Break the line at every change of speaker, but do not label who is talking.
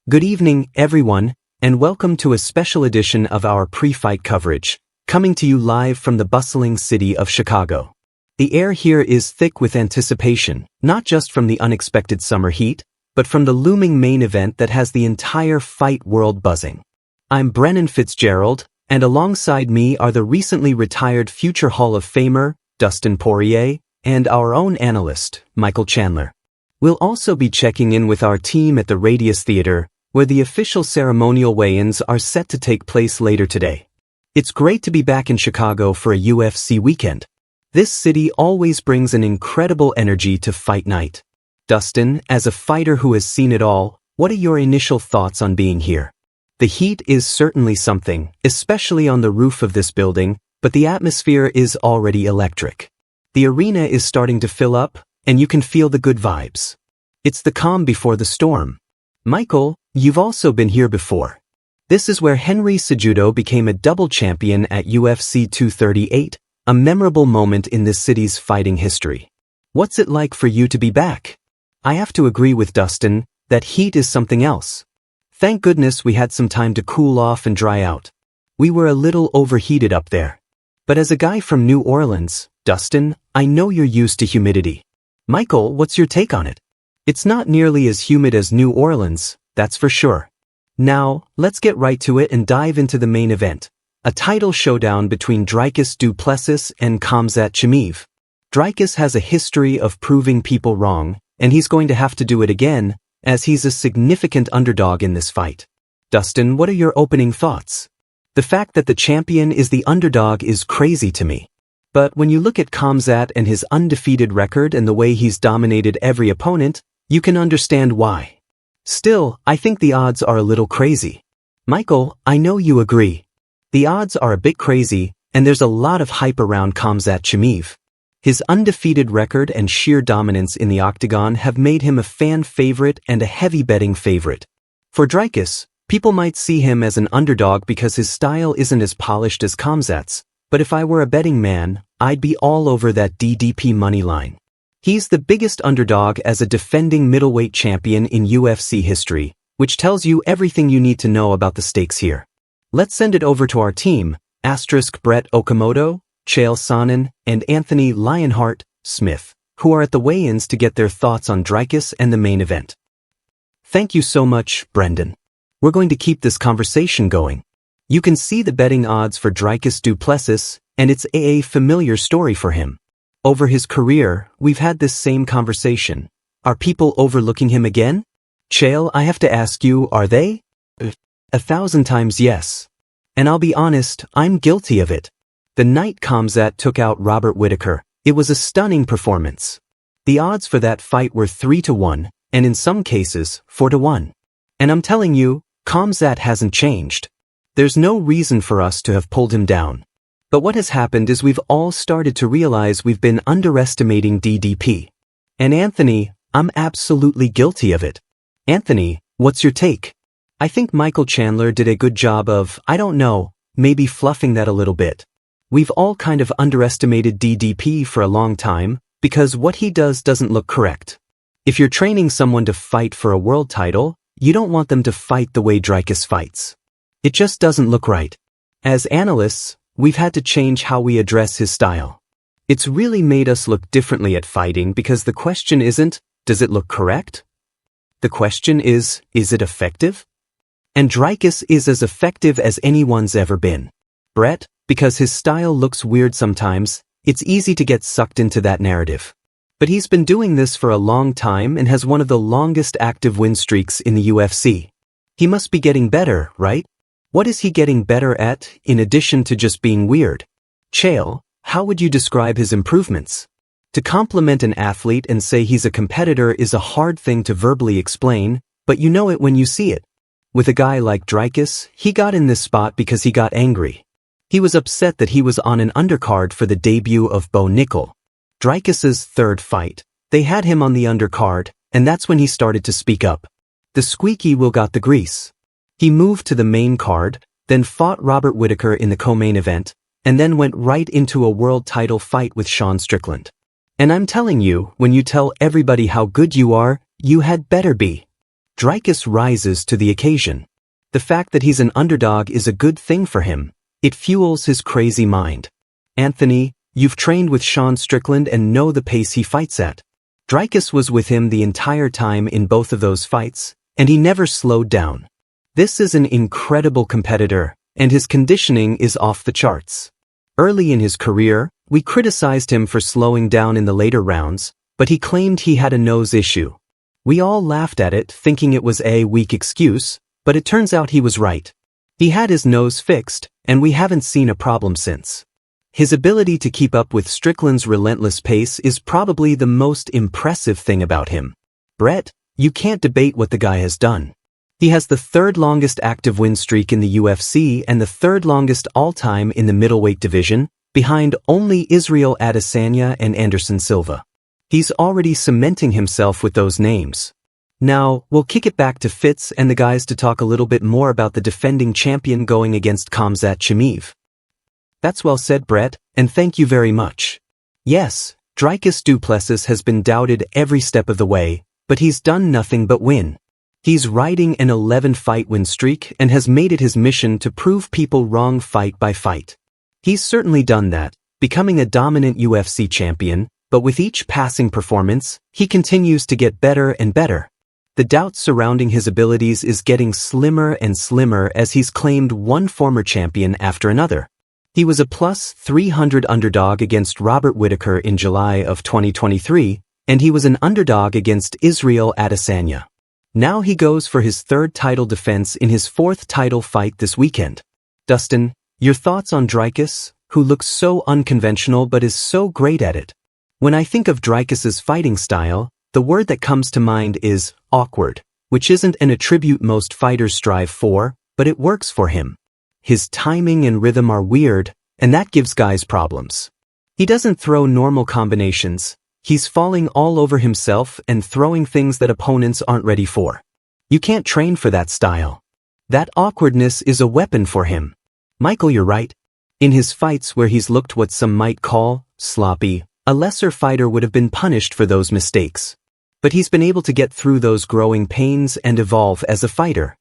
Good evening, everyone, and welcome to a special edition of our pre-fight coverage, coming to you live from the bustling city of Chicago. The air here is thick with anticipation, not just from the unexpected summer heat, but from the looming main event that has the entire fight world buzzing. I'm Brennan Fitzgerald, and alongside me are the recently retired future Hall of Famer, Dustin Poirier, and our own analyst, Michael Chandler. We'll also be checking in with our team at the Radius Theater, where the official ceremonial weigh-ins are set to take place later today. It's great to be back in Chicago for a UFC weekend. This city always brings an incredible energy to fight night. Dustin, as a fighter who has seen it all, what are your initial thoughts on being here? The heat is certainly something, especially on the roof of this building, but the atmosphere is already electric. The arena is starting to fill up, and you can feel the good vibes. It's the calm before the storm. Michael, you've also been here before. This is where Henry Cejudo became a double champion at UFC 238, a memorable moment in this city's fighting history. What's it like for you to be back? I have to agree with Dustin, that heat is something else. Thank goodness we had some time to cool off and dry out. We were a little overheated up there. But as a guy from New Orleans, Dustin, I know you're used to humidity. Michael, what's your take on it? It's not nearly as humid as New Orleans, that's for sure. Now, let's get right to it and dive into the main event, a title showdown between Dricus Du Plessis and Khamzat Chimaev. Dricus has a history of proving people wrong, and he's going to have to do it again, as he's a significant underdog in this fight. Dustin, what are your opening thoughts? The fact that the champion is the underdog is crazy to me. But when you look at Khamzat and his undefeated record and the way he's dominated every opponent, you can understand why. Still, I think the odds are a little crazy. Michael, I know you agree. The odds are a bit crazy, and there's a lot of hype around Khamzat Chimaev. His undefeated record and sheer dominance in the octagon have made him a fan favorite and a heavy betting favorite. For Dricus, people might see him as an underdog because his style isn't as polished as Khamzat's, but if I were a betting man, I'd be all over that DDP money line. He's the biggest underdog as a defending middleweight champion in UFC history, which tells you everything you need to know about the stakes here. Let's send it over to our team, Brett Okamoto, Chael Sonnen, and Anthony Lionheart Smith, who are at the weigh-ins to get their thoughts on Dricus and the main event. Thank you so much, Brendan. We're going to keep this conversation going. You can see the betting odds for Dricus Du Plessis, and it's a familiar story for him. Over his career, we've had this same conversation. Are people overlooking him again? Chael, I have to ask you, are they? 1,000 times yes. And I'll be honest, I'm guilty of it. The night Khamzat took out Robert Whittaker, it was a stunning performance. The odds for that fight were 3-1, and in some cases, 4-1. And I'm telling you, Khamzat hasn't changed. There's no reason for us to have pulled him down. But what has happened is we've all started to realize we've been underestimating DDP. And Anthony, I'm absolutely guilty of it. Anthony, what's your take? I think Michael Chandler did a good job of, I don't know, maybe fluffing that a little bit. We've all kind of underestimated DDP for a long time, because what he does doesn't look correct. If you're training someone to fight for a world title, you don't want them to fight the way Dricus fights. It just doesn't look right. As analysts, we've had to change how we address his style. It's really made us look differently at fighting because the question isn't, does it look correct? The question is it effective? And Dricus is as effective as anyone's ever been. Brett, because his style looks weird sometimes, it's easy to get sucked into that narrative. But he's been doing this for a long time and has one of the longest active win streaks in the UFC. He must be getting better, right? What is he getting better at, in addition to just being weird? Chael, how would you describe his improvements? To compliment an athlete and say he's a competitor is a hard thing to verbally explain, but you know it when you see it. With a guy like Dricus, he got in this spot because he got angry. He was upset that he was on an undercard for the debut of Bo Nickel. Dricus's third fight. They had him on the undercard, and that's when he started to speak up. The squeaky wheel got the grease. He moved to the main card, then fought Robert Whittaker in the co-main event, and then went right into a world title fight with Sean Strickland. And I'm telling you, when you tell everybody how good you are, you had better be. Dricus rises to the occasion. The fact that he's an underdog is a good thing for him. It fuels his crazy mind. Anthony, you've trained with Sean Strickland and know the pace he fights at. Dricus was with him the entire time in both of those fights, and he never slowed down. This is an incredible competitor, and his conditioning is off the charts. Early in his career, we criticized him for slowing down in the later rounds, but he claimed he had a nose issue. We all laughed at it, thinking it was a weak excuse, but it turns out he was right. He had his nose fixed, and we haven't seen a problem since. His ability to keep up with Strickland's relentless pace is probably the most impressive thing about him. Brett, you can't debate what the guy has done. He has the third longest active win streak in the UFC and the third longest all-time in the middleweight division, behind only Israel Adesanya and Anderson Silva. He's already cementing himself with those names. Now, we'll kick it back to Fitz and the guys to talk a little bit more about the defending champion going against Khamzat Chimaev. That's well said, Brett, and thank you very much. Yes, Dricus Du Plessis has been doubted every step of the way, but he's done nothing but win. He's riding an 11-fight win streak and has made it his mission to prove people wrong fight by fight. He's certainly done that, becoming a dominant UFC champion, but with each passing performance, he continues to get better and better. The doubt surrounding his abilities is getting slimmer and slimmer as he's claimed one former champion after another. He was a plus 300 underdog against Robert Whittaker in July of 2023, and he was an underdog against Israel Adesanya. Now he goes for his third title defense in his fourth title fight this weekend. Dustin, your thoughts on Dricus, who looks so unconventional but is so great at it? When I think of Dricus's fighting style, the word that comes to mind is awkward, which isn't an attribute most fighters strive for, but it works for him. His timing and rhythm are weird, and that gives guys problems. He doesn't throw normal combinations. He's falling all over himself and throwing things that opponents aren't ready for. You can't train for that style. That awkwardness is a weapon for him. Michael, you're right. In his fights where he's looked what some might call sloppy, a lesser fighter would have been punished for those mistakes. But he's been able to get through those growing pains and evolve as a fighter.